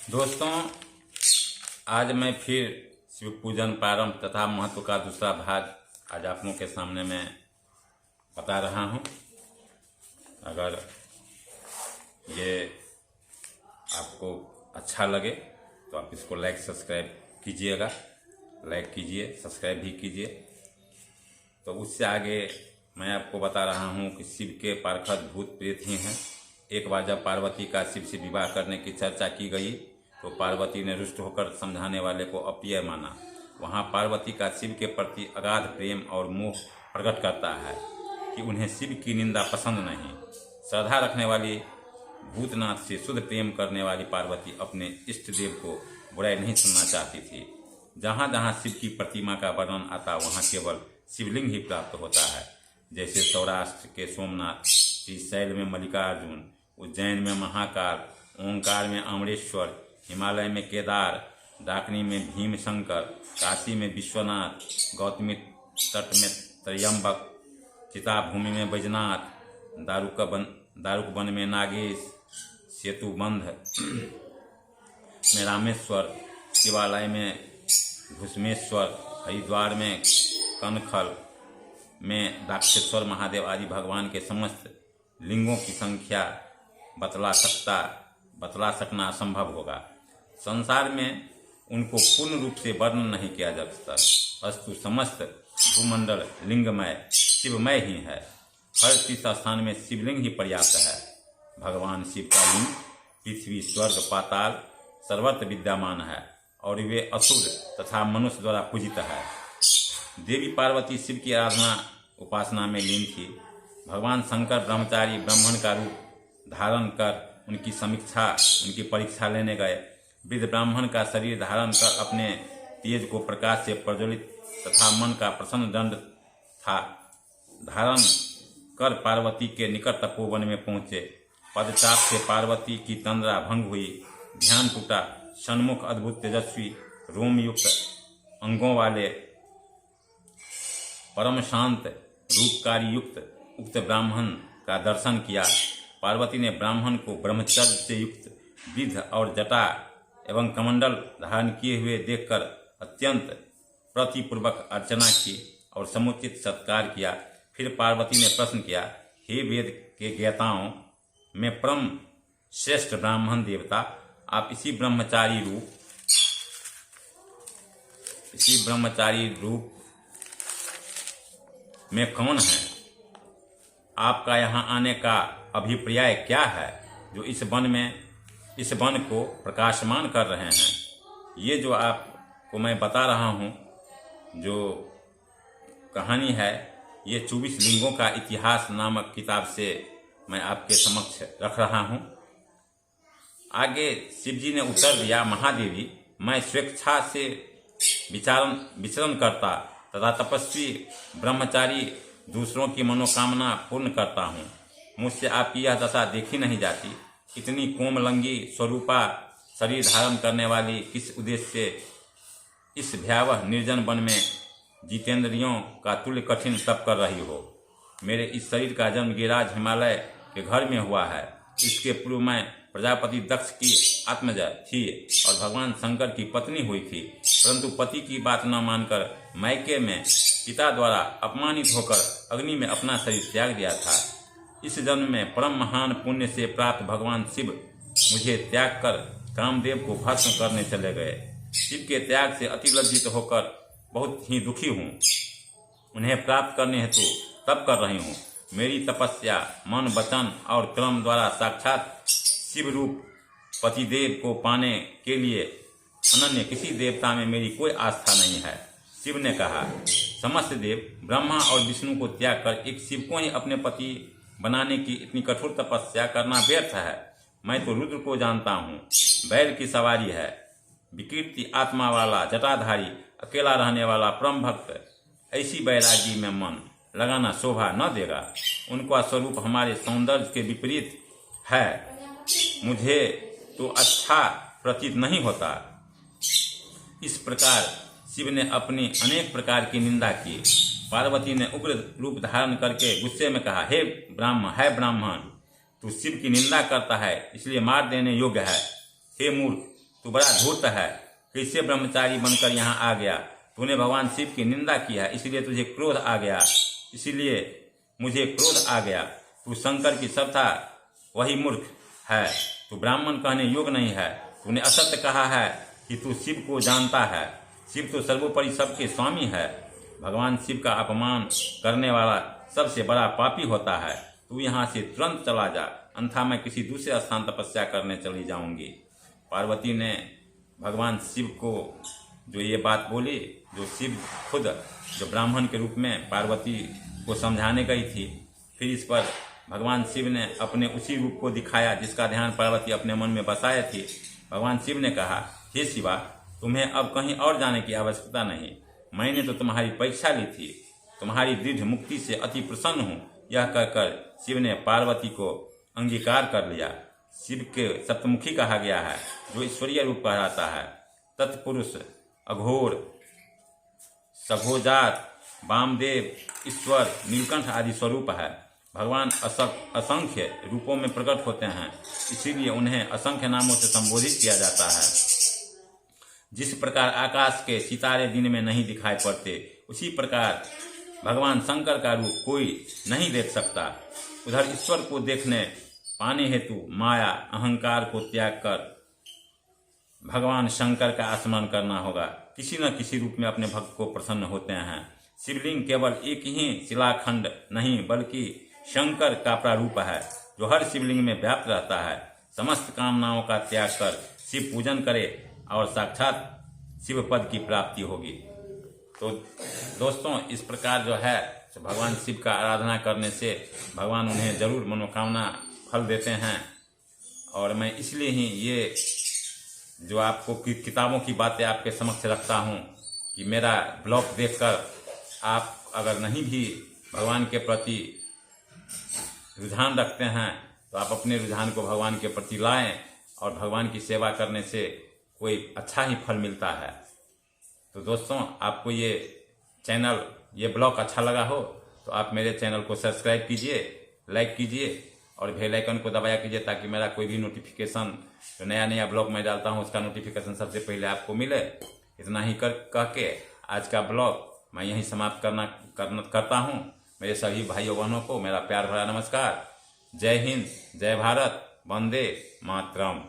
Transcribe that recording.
दोस्तों, आज मैं फिर शिव पूजन प्रारंभ तथा महत्व का दूसरा भाग आज आप लोगों के सामने मैं बता रहा हूं। अगर ये आपको अच्छा लगे तो आप इसको लाइक सब्सक्राइब कीजिएगा, लाइक कीजिए, सब्सक्राइब भी कीजिए। तो उससे आगे मैं आपको बता रहा हूं कि शिव के पार्षद भूत प्रेत ही हैं। एक बार जब पार्वती का शिव से विवाह करने की चर्चा की गई तो पार्वती ने रुष्ट होकर समझाने वाले को अप्रिय माना। वहाँ पार्वती का शिव के प्रति अगाध प्रेम और मोह प्रकट करता है कि उन्हें शिव की निंदा पसंद नहीं। श्रद्धा रखने वाली भूतनाथ से शुद्ध प्रेम करने वाली पार्वती अपने इष्ट देव को बुराई नहीं सुनना चाहती थी। जहाँ जहाँ शिव की प्रतिमा का वर्णन आता वहाँ केवल शिवलिंग ही प्राप्त होता है। जैसे सौराष्ट्र के सोमनाथ, श्रीशैल में मल्लिकार्जुन, उज्जैन में महाकाल, ओंकार में अमरेश्वर, हिमालय में केदार, डाकनी में भीमशंकर, काशी में विश्वनाथ, गौतमी तट में त्र्यंबक, चिताभूमि में बैजनाथ, दारुक वन में नागेश, सेतुबंध में रामेश्वर, शिवालय में घुसमेश्वर, हरिद्वार में कनखल में दाक्षेश्वर महादेव आदि भगवान के समस्त लिंगों की संख्या बतला सकना असंभव होगा। संसार में उनको पूर्ण रूप से वर्णन नहीं किया जा सकता। अस्तु समस्त भूमंडल लिंगमय शिवमय ही है। हर तीर्थ स्थान में शिवलिंग ही पर्याप्त है। भगवान शिव का लिंग पृथ्वी, स्वर्ग, पाताल सर्वत्र विद्यमान है और वे असुर तथा मनुष्य द्वारा पूजित है। देवी पार्वती शिव की आराधना उपासना में लीन थी। भगवान शंकर ब्रह्मचारी ब्राह्मण का रूप धारण कर उनकी परीक्षा लेने गए। वृद्ध ब्राह्मण का शरीर धारण कर अपने तेज को प्रकाश से प्रज्वलित तथा मन का प्रसन्न दंड था धारण कर पार्वती के निकट तपोवन में पहुंचे। पदचाप से पार्वती की तंद्रा भंग हुई, ध्यान टूटा। सन्मुख अद्भुत तेजस्वी रोम युक्त अंगों वाले परम शांत रूपकारी युक्त उक्त ब्राह्मण का दर्शन किया। पार्वती ने ब्राह्मण को ब्रह्मचर्य से युक्त विध और जटा एवं कमंडल धारण किए हुए देखकर अत्यंत प्रतिपूर्वक अर्चना की और समुचित सत्कार किया। फिर पार्वती ने प्रश्न किया, हे वेद के ज्ञाताओं में परम श्रेष्ठ ब्राह्मण देवता, आप इसी ब्रह्मचारी रूप में कौन है? आपका यहाँ आने का अभिप्राय क्या है जो इस वन को प्रकाशमान कर रहे हैं? ये जो आपको मैं बता रहा हूँ जो कहानी है, ये 24 लिंगों का इतिहास नामक किताब से मैं आपके समक्ष रख रहा हूँ। आगे शिवजी ने उत्तर दिया, महादेवी, मैं स्वेच्छा से विचरण करता तथा तपस्वी ब्रह्मचारी दूसरों की मनोकामना पूर्ण करता हूँ। मुझसे आपकी यह दशा देखी नहीं जाती। इतनी कोमलंगी स्वरूपा शरीर धारण करने वाली किस उद्देश्य से इस भयावह निर्जन वन में जितेंद्रियों का तुल्य कठिन तप कर रही हो? मेरे इस शरीर का जन्म गिरिराज हिमालय के घर में हुआ है। इसके पूर्व मैं प्रजापति दक्ष की आत्मजा थी और भगवान शंकर की पत्नी हुई थी, परंतु पति की बात न मानकर मायके में पिता द्वारा अपमानित होकर अग्नि में अपना शरीर त्याग दिया था। इस जन्म में परम महान पुण्य से प्राप्त भगवान शिव मुझे त्याग कर कामदेव को भस्म करने चले गए। शिव के त्याग से अति लज्जित होकर बहुत ही दुखी हूँ। उन्हें प्राप्त करने हेतु तप कर रही हूँ। मेरी तपस्या मन, वचन और कर्म द्वारा साक्षात शिव रूप पतिदेव को पाने के लिए अनन्य किसी देवता में मेरी कोई आस्था नहीं है। शिव ने कहा, समस्त देव ब्रह्मा और विष्णु को त्याग कर एक शिव को ही अपने पति बनाने की इतनी कठोर तपस्या करना व्यर्थ है। मैं तो रुद्र को जानता हूँ, बैल की सवारी है, विकृति आत्मा वाला जटाधारी, अकेला रहने वाला परम भक्त। ऐसी बैरागी में मन लगाना शोभा न देगा। उनका स्वरूप हमारे सौंदर्य के विपरीत है। मुझे तो अच्छा प्रतीत नहीं होता। इस प्रकार शिव ने अपनी अनेक प्रकार की निंदा की। पार्वती ने उग्र रूप धारण करके गुस्से में कहा, हे ब्राह्मण, तू शिव की निंदा करता है, इसलिए मार देने योग्य है। हे मूर्ख, तू बड़ा धूर्त है, कैसे ब्रह्मचारी बनकर यहाँ आ गया? तूने भगवान शिव की निंदा की है, इसलिए तुझे क्रोध आ गया, इसलिए मुझे क्रोध आ गया। तू शंकर की सत्ता वही मूर्ख है, तू ब्राह्मण कहने योग्य नहीं है। तूने असत्य कहा है कि तू शिव को जानता है। शिव तो सर्वोपरि सबके स्वामी है। भगवान शिव का अपमान करने वाला सबसे बड़ा पापी होता है। तू यहाँ से तुरंत चला जा, अन्यथा मैं किसी दूसरे स्थान तपस्या करने चली जाऊंगी। पार्वती ने भगवान शिव को जो ये बात बोली, जो शिव खुद जो ब्राह्मण के रूप में पार्वती को समझाने गई थी, फिर इस पर भगवान शिव ने अपने उसी रूप को दिखाया जिसका ध्यान पार्वती अपने मन में बसाए थी। भगवान शिव ने कहा, हे शिवा, तुम्हें अब कहीं और जाने की आवश्यकता नहीं। मैंने तो तुम्हारी परीक्षा ली थी, तुम्हारी दृढ़ मुक्ति से अति प्रसन्न हूँ। यह कहकर शिव ने पार्वती को अंगीकार कर लिया। शिव के सप्तमुखी कहा गया है, जो ईश्वरीय रूप कहलाता है। तत्पुरुष, अघोर, सघोजात, वामदेव, ईश्वर, नीलकंठ आदि स्वरूप है। भगवान असंख्य रूपों में प्रकट होते हैं, इसीलिए उन्हें असंख्य नामों से संबोधित किया जाता है। जिस प्रकार आकाश के सितारे दिन में नहीं दिखाई पड़ते, उसी प्रकार भगवान शंकर का रूप कोई नहीं देख सकता। उधर ईश्वर को देखने पाने हेतु माया अहंकार को त्याग कर भगवान शंकर का स्मरण करना होगा। किसी न किसी रूप में अपने भक्त को प्रसन्न होते हैं। शिवलिंग केवल एक ही शिलाखंड नहीं, बल्कि शंकर का प्रारूप है, जो हर शिवलिंग में व्याप्त रहता है। समस्त कामनाओं का त्याग कर शिव पूजन करे और साक्षात शिव पद की प्राप्ति होगी। तो दोस्तों, इस प्रकार जो है भगवान शिव का आराधना करने से भगवान उन्हें जरूर मनोकामना फल देते हैं। और मैं इसलिए ही ये जो आपको किताबों की बातें आपके समक्ष रखता हूँ कि मेरा ब्लॉग देखकर आप अगर नहीं भी भगवान के प्रति रुझान रखते हैं, तो आप अपने रुझान को भगवान के प्रति लाएं, और भगवान की सेवा करने से कोई अच्छा ही फल मिलता है। तो दोस्तों, आपको ये चैनल, ये ब्लॉग अच्छा लगा हो तो आप मेरे चैनल को सब्सक्राइब कीजिए, लाइक कीजिए और बेल आइकन को दबाया कीजिए, ताकि मेरा कोई भी नोटिफिकेशन, जो नया ब्लॉग मैं डालता हूँ, उसका नोटिफिकेशन सबसे पहले आपको मिले। इतना ही कह के आज का ब्लॉग मैं यहीं समाप्त करता हूँ। मेरे सभी भाइयों बहनों को मेरा प्यार भरा नमस्कार। जय हिंद, जय भारत, वंदे मातरम।